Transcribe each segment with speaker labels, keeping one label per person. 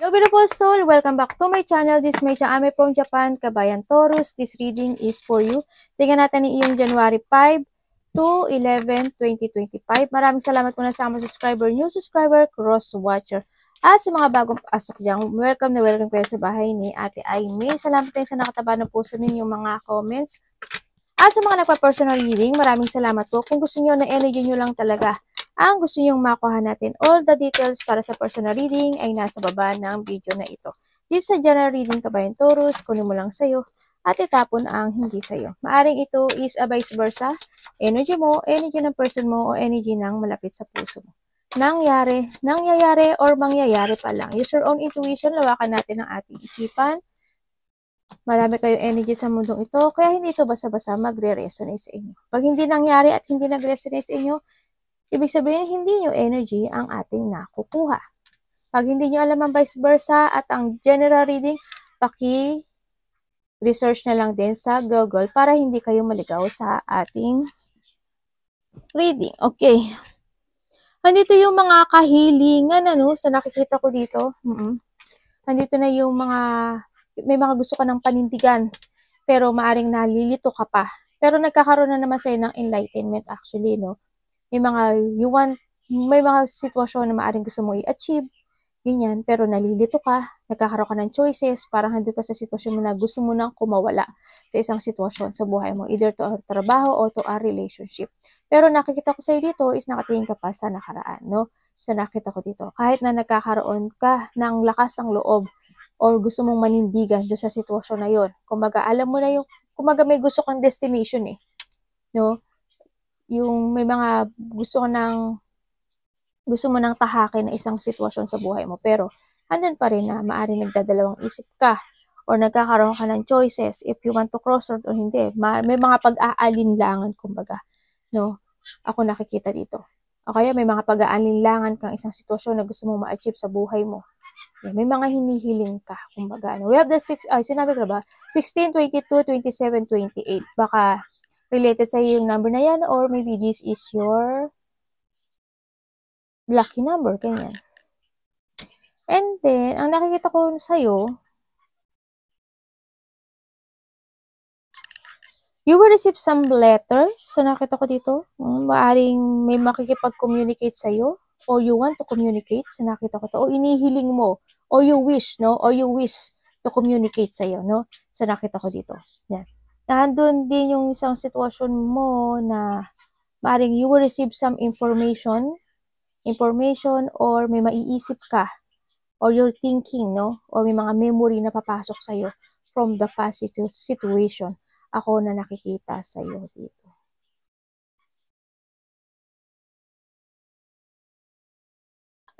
Speaker 1: Hello beautiful soul, welcome back to my channel. This is my Ame from Japan, Kabayan Taurus. This reading is for you. Tingnan natin yung January 5 to 11, 2025. Maraming salamat muna sa mga subscriber, new subscriber, cross-watcher. At sa mga bagong pasok dyan, welcome na welcome kayo sa bahay ni Ate Aimee. Salamat din sa nakataba ng puso ninyong mga comments. At sa mga nagpa-personal reading, maraming salamat po. Kung gusto niyo na energy nyo lang talaga ang gusto nyong makuha natin, all the details para sa personal reading ay nasa baba ng video na ito. This sa general reading Kabayan Taurus, kunin mo lang sa'yo at itapon ang hindi sa'yo. Maaring ito is a vice versa, energy mo, energy ng person mo, o energy ng malapit sa puso mo. Nangyayari, or mangyayari pa lang. Use your own intuition, lawakan natin ang ating isipan. Marami kayong energy sa mundong ito, kaya hindi ito basta-basta magre-resonate sa inyo. Pag hindi nangyari at hindi nag-resonate sa inyo, ibig sabihin, hindi nyo energy ang ating nakukuha. Pag hindi nyo alam ang vice versa at ang general reading, paki-research na lang din sa Google para hindi kayo maligaw sa ating reading. Okay. Andito yung mga kahilingan, sa nakikita ko dito. Andito na yung may mga gusto ka ng panindigan, pero maaring nalilito ka pa. Pero nagkakaroon na naman sa'yo ng enlightenment actually, no? May mga sitwasyon na maaaring gusto mo i-achieve, ganyan, pero nalilito ka, nagkakaroon ka ng choices, parang handun ka sa sitwasyon mo na gusto mo nang kumawala sa isang sitwasyon sa buhay mo, either to a trabaho o to a relationship. Pero nakikita ko sa'yo dito is nakatingin ka pa sa nakaraan, no? Sa nakita ko dito, kahit na nagkakaroon ka ng lakas ng loob or gusto mong manindigan doon sa sitwasyon na yon, kumbaga alam mo na kumbaga may gusto kang destination no? Yung may mga gusto mo nang tahakin na isang sitwasyon sa buhay mo, pero andun pa rin na maaaring nagdadalawang isip ka or nagkakaroon ka ng choices if you want to cross road or hindi. May mga pag-aalinlangan, kumbaga, no? Ako nakikita dito. O kaya may mga pag-aalinlangan kang isang sitwasyon na gusto mong ma-achieve sa buhay mo. May mga hinihiling ka, kumbaga. We have the sinabi ko ba? 16, 22, 27, 28. Baka related sa yung number na yan, or maybe this is your lucky number, ganyan. And then, ang nakikita ko sa'yo, you will receive some letter. So, nakita ko dito, maaring may makikipag-communicate sa'yo, or you want to communicate, so nakita ko to, o inihiling mo, or you wish, no? Or you wish to communicate sa'yo, no? So, nakita ko dito. Yan. Nandun din yung isang sitwasyon mo na maaring you will receive some information, or may maiisip ka, or you're thinking, no? Or may mga memory na papasok sa'yo from the past situation. Ako na nakikita sa'yo dito.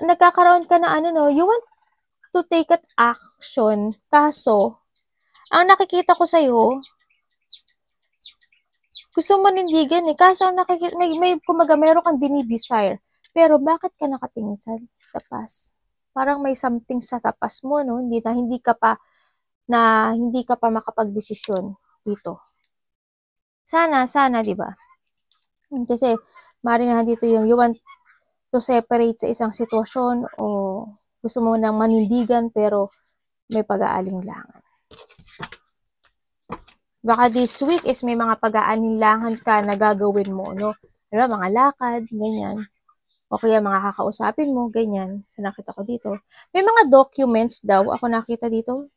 Speaker 1: Nagkakaroon ka na you want to take an action, kaso, ang nakikita ko sa'yo, gusto mo nindigan kaso kumaga meron kang dinidesire, pero bakit ka nakatingin sa tapas? Parang may something sa tapas mo, no? Hindi ka pa makapagdesisyon dito. Sana, di ba? Kasi, maaaring na dito yung you want to separate sa isang sitwasyon, o gusto mo nang manindigan, pero may pag-aalinlangan. Baka this week is may mga pag-aalinlangan ka na gagawin mo, no? Diba, mga lakad, ganyan. O kaya mga kakausapin mo, ganyan. So, nakita ko dito. May mga documents daw, ako nakita dito,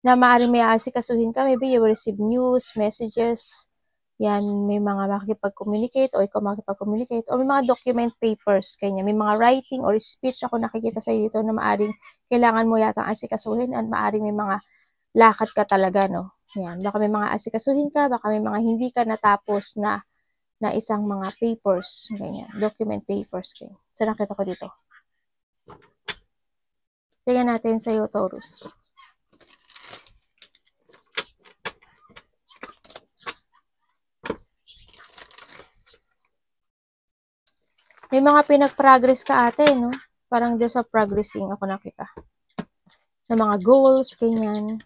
Speaker 1: na maaaring may aasikasuhin ka. Maybe you will receive news, messages, yan, may mga makikipag-communicate, o ikaw makikipag-communicate, o may mga document papers, ganyan. May mga writing or speech ako nakikita sa iyo dito na maaaring kailangan mo yata asikasuhin, at maaaring may mga lakad ka talaga, no? Yan, baka may mga asikasuhin ka, baka may mga hindi ka natapos na isang mga papers, ganyan, document papers, ganyan. So, nakita ko dito. Tingnan natin sa iyo, Taurus. May mga pinag-progress ka ate, no? Parang there's a progressing, ako nakita. Na mga goals, ganyan.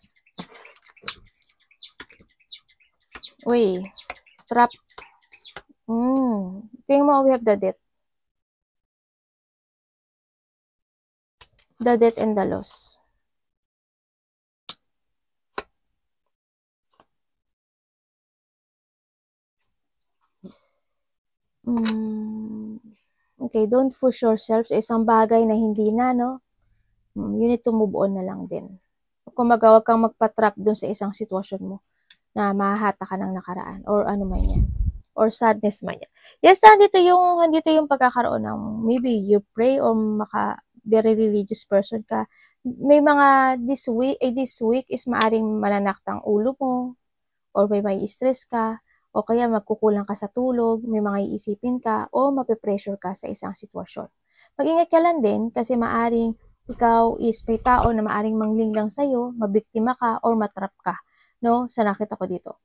Speaker 1: Uy, trap. Tingnan mo, we have the death. The death and the loss. Okay, don't push yourself sa isang bagay na hindi na, no? You need to move on na lang din. Kung huwag kang magpa-trap dun sa isang sitwasyon mo na mahahata ka ng nakaraan or ano man yan. Or sadness man yan. Yes, nandito yung pagkakaroon ng maybe you pray or very religious person ka. May mga this week is maaring mananakta ang ulo mo or may stress ka o kaya magkukulang ka sa tulog, may mga iisipin ka o mape-pressure ka sa isang sitwasyon. Mag-ingat ka lang din kasi maaring ikaw is may tao na maaring manglinglang sa'yo, mabiktima ka or matrap ka, no? Sa nakita ko dito.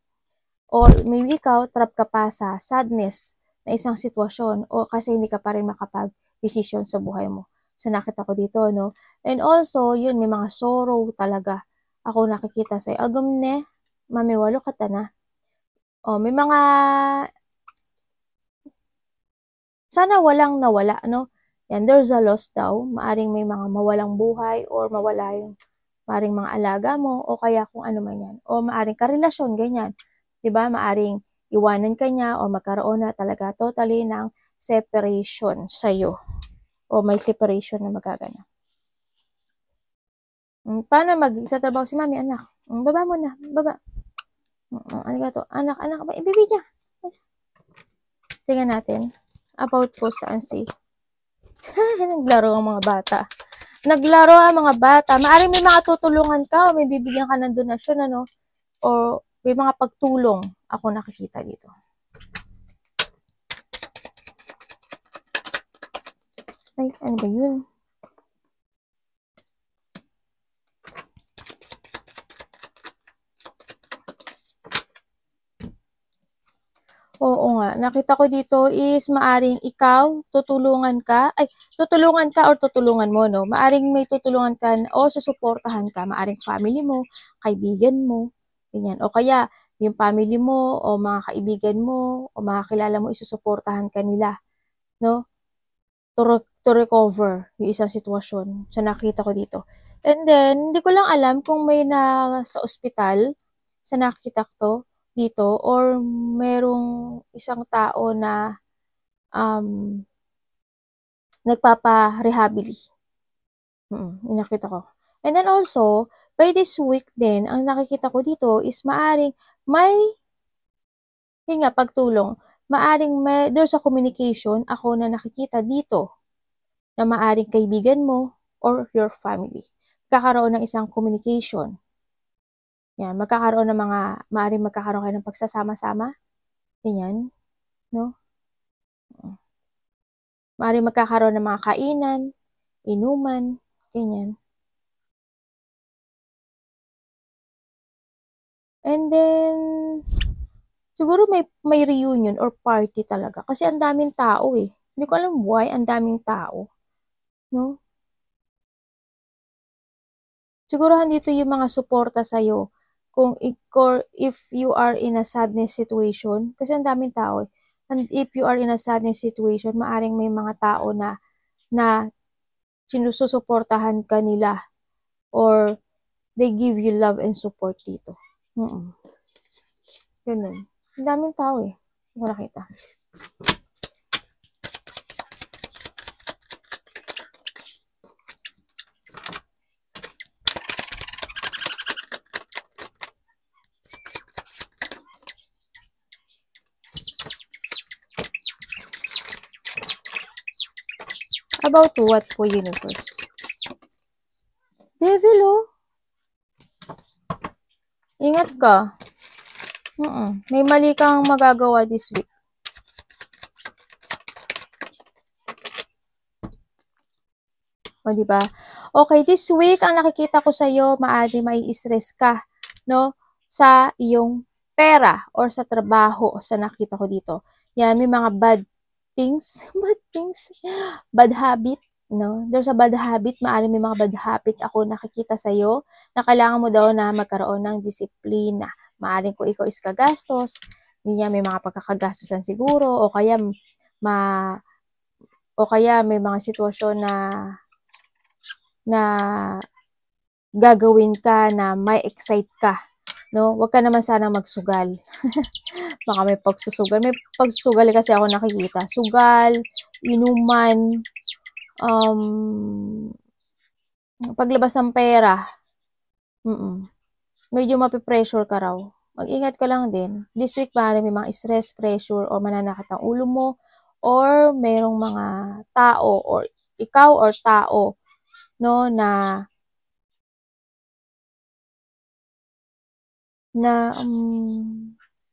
Speaker 1: Or maybe ikaw, trap ka pa sa sadness na isang sitwasyon o kasi hindi ka pa rin makapag-desisyon sa buhay mo. Sa nakita ko dito, no? And also, yun, may mga sorrow talaga. Ako nakikita sa'yo. Agumne, mamiwalo ka ta na. O, may mga, sana walang nawala, no? Yan, there's a loss daw. Maaring may mga mawalang buhay or mawala yung maaring mga alaga mo o kaya kung ano man yan. O maaring karelasyon, ganyan. 'Di ba? Maaring iwanan ka niya o magkaroon na talaga totally ng separation sa'yo. O may separation na magaganap. Paano sa trabaho si mami, anak? Baba mo na, baba. Ano ka to? Anak, ibibigyan. Tingnan natin. About po saan si naglaro ang mga bata. Naglaro ang mga bata. Maaring may mga tutulungan ka o may bibigyan ka ng donasyon, ano? O may mga pagtulong ako nakikita dito. Ay, ano ba yun? Oo nga, nakita ko dito is maaring ikaw, tutulungan ka or tutulungan mo, no? Maaring may tutulungan ka o susuportahan ka, maaring family mo, kaibigan mo, ganyan. O kaya, yung family mo o mga kaibigan mo o mga kilala mo, isusuportahan ka nila, no? To recover yung isang sitwasyon. So, nakita ko dito. And then, hindi ko lang alam kung may na sa ospital, sa nakita ko dito, or merong isang tao na nagpapa-rehabili. Yung nakita ko. And then also, by this week din, ang nakikita ko dito is maaring may, yun nga, pagtulong. Maaring there's a communication ako na nakikita dito na maaring kaibigan mo or your family. Magkakaroon ng isang communication. Yan, maaring magkakaroon kayo ng pagsasama-sama. Ganyan, no? Maaring magkakaroon ng mga kainan, inuman, ganyan. And then, siguro may reunion or party talaga. Kasi ang daming tao eh. Hindi ko alam why, ang daming tao. No? Siguro dito yung mga suporta sa'yo. Kung if you are in a sadness situation, kasi ang daming tao eh. And if you are in a sadness situation, maaring may mga tao na sinususuportahan ka nila or they give you love and support dito. Ganun. Ang daming tao eh. Hindi ko nakita. About what po, universe? Devil, oh. Ingat ka. May mali kang magagawa this week. O, diba? Okay, this week, ang nakikita ko sa'yo, maaari may stress ka, no? Sa iyong pera or sa trabaho, sa nakita ko dito. Yan, may mga bad bad habit, no? There's a bad habit, maaari may mga bad habit ako nakikita sa'yo, na kailangan mo daw na magkaroon ng disiplina. Maaaring kung ikaw is kagastos, hindi niya may mga pagkakagastusan siguro, o kaya may mga sitwasyon na gagawin ka na may excite ka no? Huwag ka naman sanang magsugal. Baka may pagsusugal. May pagsusugal kasi ako nakikita. Sugal, inuman, paglabas ng pera. Medyo mapipressure ka raw. Mag-ingat ka lang din. This week, parang may mga stress, pressure, o mananakit ang ulo mo, or merong mga tao, or ikaw or tao, no, na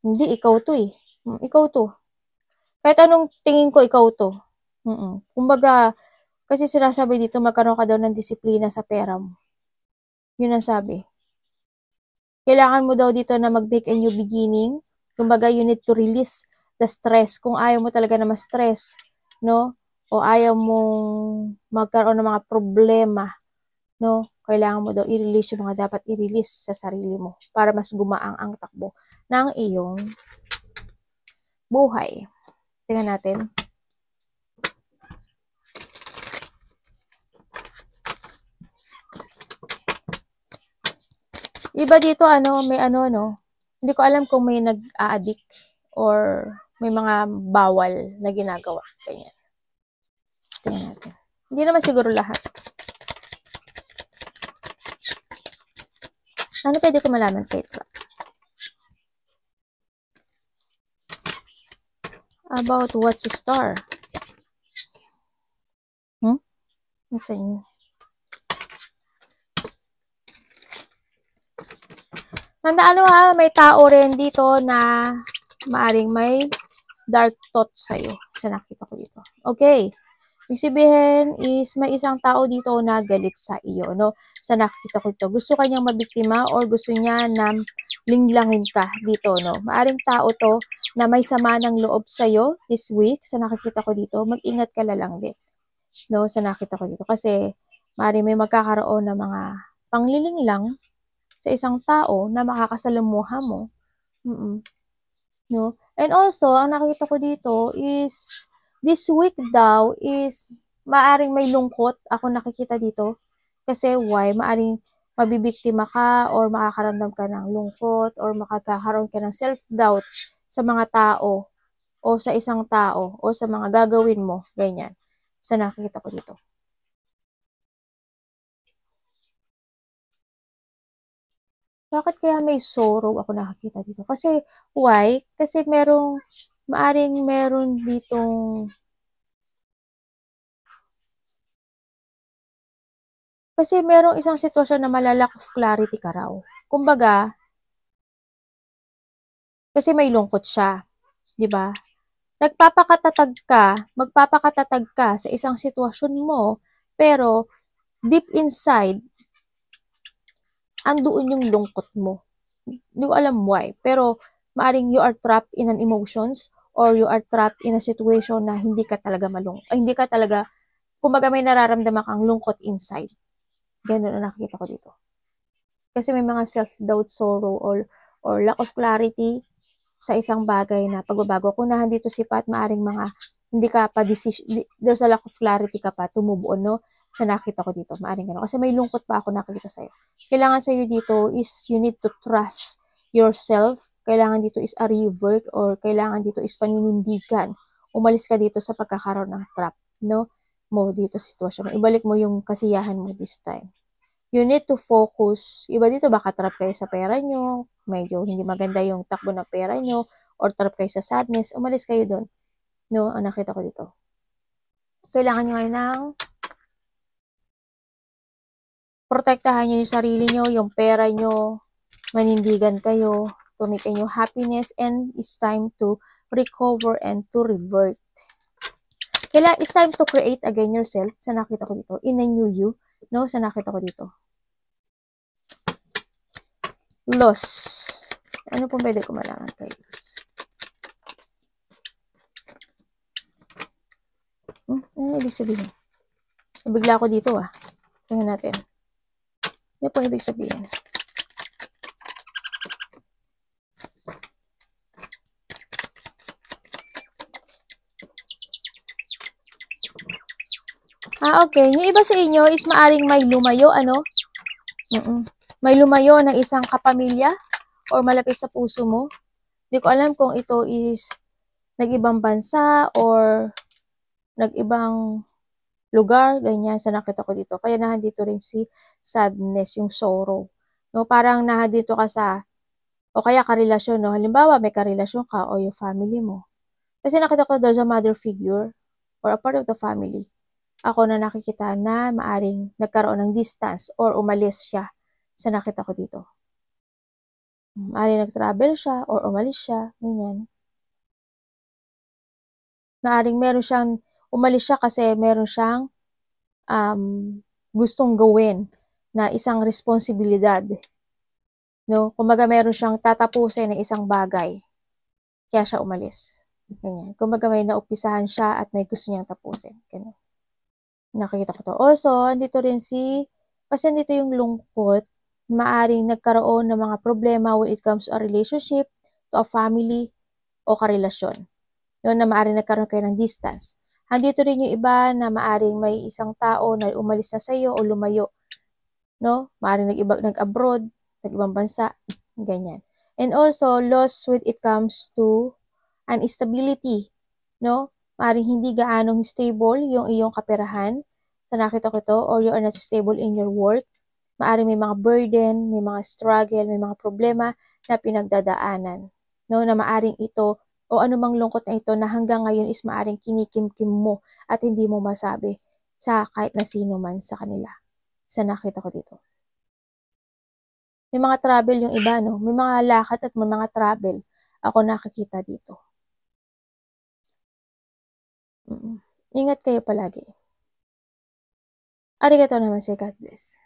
Speaker 1: hindi, ikaw to eh. Ikaw to. Kahit anong tingin ko, ikaw to. Kumbaga, kasi sinasabi dito, magkaroon ka daw ng disiplina sa pera mo. Yun ang sabi. Kailangan mo daw dito na mag-make a new beginning. Kumbaga, you need to release the stress. Kung ayaw mo talaga na ma-stress, no? O ayaw mong magkaroon ng mga problema, no? Kailangan mo daw i-release yung mga dapat i-release sa sarili mo para mas gumaang ang takbo ng iyong buhay. Tingnan natin. Iba dito, may no? Hindi ko alam kung may nag-a-addict or may mga bawal na ginagawa. Ganyan. Tingnan natin. Hindi naman siguro lahat. Ano pwede ko malaman kay Trap? About what's a star? Nasa inyo. Tandaan may tao rin dito na maaring may dark thoughts sa'yo. Sa nakita ko dito. Okay. Ibig sabihin is may isang tao dito na galit sa iyo, no? Sa nakikita ko ito. Gusto kanyang mabiktima or gusto niya na linglangin ka dito, no? Maaring tao to na may sama ng loob sa iyo this week. Sa nakikita ko dito, mag-ingat ka lang din, no? Sa nakita ko dito. Kasi maaring may magkakaroon ng mga pangliling lang sa isang tao na makakasalamuha mo. No? And also, ang nakikita ko dito is this week daw is maaring may lungkot ako nakikita dito. Kasi why? Maaring mabibiktima ka or makakaramdam ka ng lungkot or makakaroon ka ng self-doubt sa mga tao o sa isang tao o sa mga gagawin mo. Ganyan. Sa nakikita ko dito. Bakit kaya may sorrow ako nakikita dito? Kasi, why? Kasi maaring meron ditong, kasi merong isang sitwasyon na malalack of clarity ka raw. Kumbaga, kasi may lungkot siya. Diba? Magpapakatatag ka sa isang sitwasyon mo, pero deep inside, andoon yung lungkot mo. Hindi ko alam why, pero maaring you are trapped in an emotions or you are trapped in a situation na hindi ka talaga hindi ka talaga, kumbaga may nararamdaman kang lungkot inside. Ganun ang nakikita ko dito. Kasi may mga self-doubt, sorrow, or lack of clarity sa isang bagay na pagbabago. Kung nandito si Pat, maaring mga hindi ka pa there's a lack of clarity ka pa to move on, no? Sa nakita ko dito, maaring gano'n. Kasi may lungkot pa ako nakikita sa'yo. Kailangan sa'yo dito is you need to trust yourself. Kailangan dito is a revert or kailangan dito is paninindigan. Umalis ka dito sa pagkakaroon ng trap, no? Mo dito sa sitwasyon mo. Ibalik mo yung kasiyahan mo this time. You need to focus. Iba dito, baka trap kayo sa pera nyo, medyo hindi maganda yung takbo ng pera nyo, or trap kayo sa sadness, umalis kayo doon. No, ang nakita ko dito. Kailangan nyo ngayon ng protektahan nyo yung sarili nyo, yung pera nyo, manindigan kayo, to make a new happiness, and it's time to recover and to revert. It's time to create again yourself, sa nakita ko dito, in a new you, no, sa nakita ko dito. Loss. Ano pong pwede ko malaman kay loss? Ano ibig sabihin? Nabigla ako dito Tingnan natin. Ano pong ibig sabihin? Okay. Yung iba sa inyo is maaring may lumayo, May lumayo ng isang kapamilya or malapit sa puso mo. Hindi ko alam kung ito is nag-ibang bansa or nag-ibang lugar, ganyan sa nakita ko dito. Kaya nandito rin si sadness, yung sorrow. No, parang nandito ka sa, o kaya karelasyon, no? Halimbawa, may karelasyon ka o yung family mo. Kasi nakita ko there's a mother figure or a part of the family. Ako na nakikita na maaring nagkaroon ng distance or umalis siya sa nakita ko dito. Maaring nag-travel siya or umalis siya, ganyan. Maaring meron siyang, umalis siya kasi meron siyang gustong gawin na isang responsibilidad. No? Kumbaga meron siyang tatapusin na isang bagay. Kaya siya umalis. Ganyan. Kumbaga may naupisahan siya at may gusto niyang tapusin. Ganyan. Nakikita ko to. Also, andito rin kasi andito yung lungkot, maaring nagkaroon ng mga problema when it comes to a relationship, to a family, o karelasyon. Yun na maaring nagkaroon kayo ng distance. Andito rin yung iba na maaring may isang tao na umalis na sa iyo o lumayo. No? Maaring nag-abroad, nag-ibang bansa, ganyan. And also, loss when it comes to an instability. No? Maaring hindi gaanong stable yung iyong kaperahan sa nakita ko to, or you are not stable in your work. Maaring may mga burden, may mga struggle, may mga problema na pinagdadaanan. No? Na maaring ito o anumang lungkot na ito na hanggang ngayon is maaring kinikimkim mo at hindi mo masabi sa kahit na sino man sa kanila. Sa nakita ko dito. May mga travel yung iba, no? May mga lakad at may mga travel ako nakakita dito. Ingat kayo palagi. Arigatou naman, God bless.